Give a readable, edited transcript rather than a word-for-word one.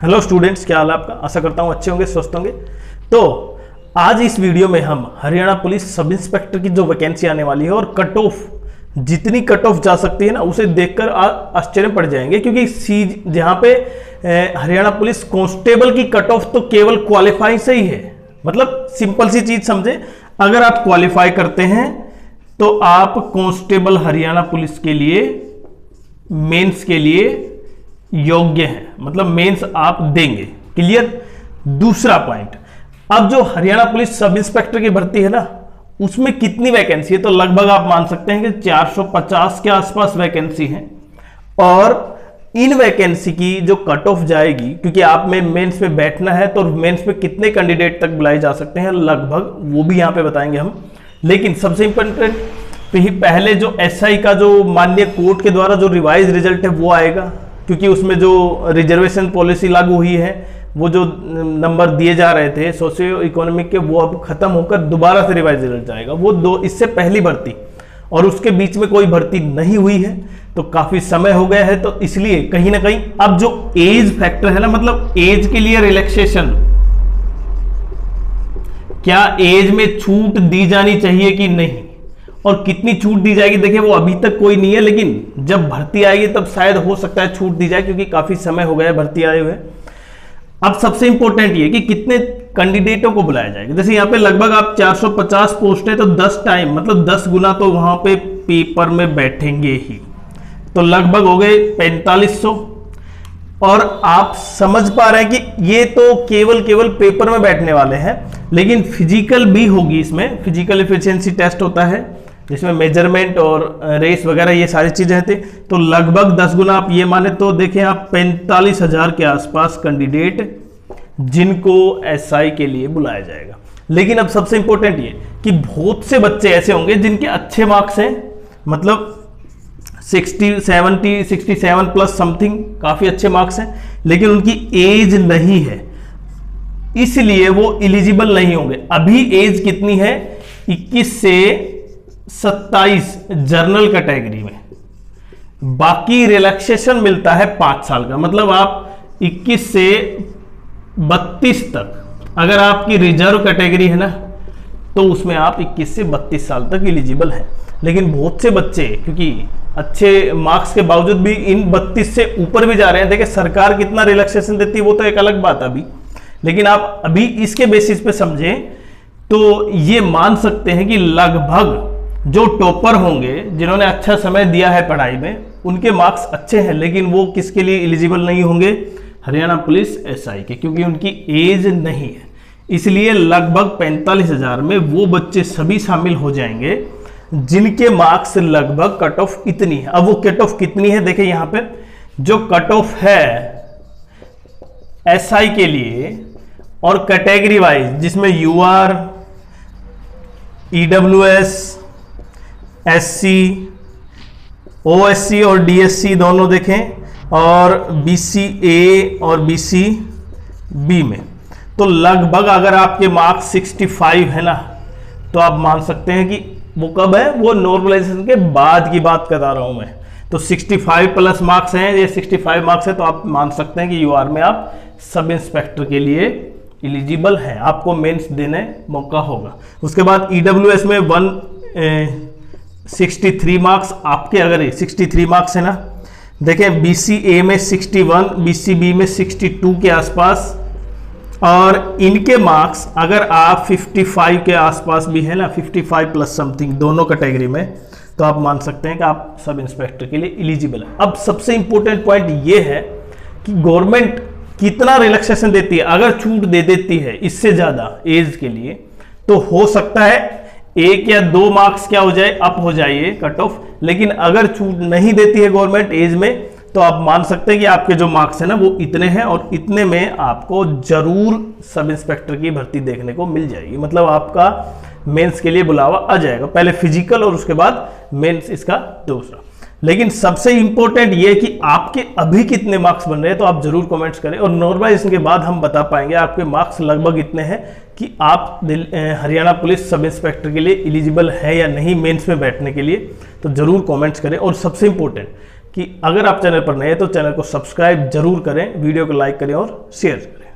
Hello students, क्या हाल है आपका। आशा करता हूँ अच्छे होंगे, स्वस्थ होंगे। तो आज इस वीडियो में हम हरियाणा पुलिस सब इंस्पेक्टर की जो वैकेंसी आने वाली है और कट ऑफ, जितनी कट ऑफ जा सकती है ना, उसे देखकर आश्चर्य पड़ जाएंगे। क्योंकि जहाँ पे हरियाणा पुलिस कांस्टेबल की कट ऑफ तो केवल क्वालिफाई से ही है। मतलब सिंपल सी चीज समझे, अगर आप क्वालिफाई करते हैं तो आप कांस्टेबल हरियाणा पुलिस के लिए मेंस के लिए योग्य है, मतलब मेंस आप देंगे। क्लियर। दूसरा पॉइंट, अब जो हरियाणा पुलिस सब इंस्पेक्टर की भर्ती है ना, उसमें कितनी वैकेंसी है, तो लगभग आप मान सकते हैं कि 450 के आसपास वैकेंसी है। और इन वैकेंसी की जो कट ऑफ जाएगी, क्योंकि आप में मेंस में बैठना है, तो मेंस में कितने कैंडिडेट तक बुलाए जा सकते हैं लगभग, वो भी यहां पे बताएंगे हम। लेकिन सबसे इंपॉर्टेंट, पहले जो एसआई का जो माननीय कोर्ट के द्वारा जो रिवाइज रिजल्ट है वो आएगा, क्योंकि उसमें जो रिजर्वेशन पॉलिसी लागू हुई है, वो जो नंबर दिए जा रहे थे सोशियो इकोनॉमिक के, वो अब खत्म होकर दोबारा से रिवाइज रिजल्ट आएगा। वो इससे पहली भर्ती, और उसके बीच में कोई भर्ती नहीं हुई है, तो काफी समय हो गया है। तो इसलिए कहीं ना कहीं अब जो एज फैक्टर है ना, मतलब एज के लिए रिलैक्सेशन, क्या एज में छूट दी जानी चाहिए कि नहीं, और कितनी छूट दी जाएगी, देखिए वो अभी तक कोई नहीं है, लेकिन जब भर्ती आएगी तब शायद हो सकता है छूट दी जाए, क्योंकि काफी समय हो गया है भर्ती आए हुए। अब सबसे इंपॉर्टेंट ये कि कितने कैंडिडेटों को बुलाया जाएगा। जैसे यहाँ पे लगभग आप 450 पोस्ट है, तो 10 टाइम मतलब 10 गुना तो वहां पे पेपर में बैठेंगे ही, तो लगभग हो गए 4500। और आप समझ पा रहे हैं कि ये तो केवल पेपर में बैठने वाले हैं, लेकिन फिजिकल भी होगी। इसमें फिजिकल एफिशिएंसी टेस्ट होता है, जिसमें मेजरमेंट और रेस वगैरह ये सारी चीजें थे। तो लगभग 10 गुना आप ये माने तो देखें आप 45,000 के आसपास कैंडिडेट जिनको एसआई के लिए बुलाया जाएगा। लेकिन अब सबसे इंपॉर्टेंट ये कि बहुत से बच्चे ऐसे होंगे जिनके अच्छे मार्क्स हैं, मतलब 67 प्लस समथिंग, काफी अच्छे मार्क्स हैं, लेकिन उनकी एज नहीं है, इसलिए वो एलिजिबल नहीं होंगे। अभी एज कितनी है, 21 से 27 जनरल कैटेगरी में, बाकी रिलैक्सेशन मिलता है 5 साल का। मतलब आप 21 से 32 तक अगर आपकी रिजर्व कैटेगरी है ना, तो उसमें आप 21 से 32 साल तक एलिजिबल हैं। लेकिन बहुत से बच्चे क्योंकि अच्छे मार्क्स के बावजूद भी इन 32 से ऊपर भी जा रहे हैं। देखिए सरकार कितना रिलैक्सेशन देती है वो तो एक अलग बात है अभी, लेकिन आप अभी इसके बेसिस पे समझें तो ये मान सकते हैं कि लगभग जो टॉपर होंगे, जिन्होंने अच्छा समय दिया है पढ़ाई में, उनके मार्क्स अच्छे हैं, लेकिन वो किसके लिए एलिजिबल नहीं होंगे, हरियाणा पुलिस एसआई के, क्योंकि उनकी एज नहीं है। इसलिए लगभग 45,000 में वो बच्चे सभी शामिल हो जाएंगे जिनके मार्क्स लगभग कट ऑफ इतनी है। अब वो कट ऑफ कितनी है, देखिए यहां पे जो कट ऑफ है एसआई के लिए और कैटेगरी वाइज, जिसमें यूआर, ईडब्ल्यूएस, एससी, ओएससी और डीएससी दोनों देखें, और बीसीए और बीसीबी में, तो लगभग अगर आपके मार्क्स 65 है ना, तो आप मान सकते हैं कि वो कब है, वो नॉर्मलाइजेशन के बाद की बात करा रहा हूं मैं। तो 65 प्लस मार्क्स हैं, ये 65 मार्क्स है, तो आप मान सकते हैं कि यूआर में आप सब इंस्पेक्टर के लिए एलिजिबल हैं, आपको मेंस देने मौका होगा। उसके बाद ईडब्ल्यूएस में 163 मार्क्स आपके, अगर 63 मार्क्स है ना, देखें बीसीए में 61, बीसीबी में 62 के आसपास, और इनके मार्क्स अगर आप 55 के आसपास भी है ना, 55 प्लस समथिंग दोनों कैटेगरी में, तो आप मान सकते हैं कि आप सब इंस्पेक्टर के लिए एलिजिबल है। अब सबसे इंपॉर्टेंट पॉइंट ये है कि गवर्नमेंट कितना रिलैक्सेशन देती है। अगर छूट दे देती है इससे ज्यादा एज के लिए, तो हो सकता है 1 या 2 मार्क्स क्या हो जाए, अप हो जाए कट ऑफ। लेकिन अगर छूट नहीं देती है गवर्नमेंट एज में, तो आप मान सकते हैं कि आपके जो मार्क्स है ना वो इतने हैं, और इतने में आपको जरूर सब इंस्पेक्टर की भर्ती देखने को मिल जाएगी। मतलब आपका मेंस के लिए बुलावा आ जाएगा, पहले फिजिकल और उसके बाद मेंस इसका दूसरा। लेकिन सबसे इंपॉर्टेंट ये कि आपके अभी कितने मार्क्स बन रहे हैं, तो आप जरूर कमेंट्स करें, और नॉर्मलाइजेशन के बाद हम बता पाएंगे आपके मार्क्स लगभग इतने हैं कि आप हरियाणा पुलिस सब इंस्पेक्टर के लिए एलिजिबल है या नहीं मेंस में बैठने के लिए। तो जरूर कमेंट्स करें। और सबसे इंपॉर्टेंट कि अगर आप चैनल पर नए हैं तो चैनल को सब्सक्राइब जरूर करें, वीडियो को लाइक करें और शेयर करें।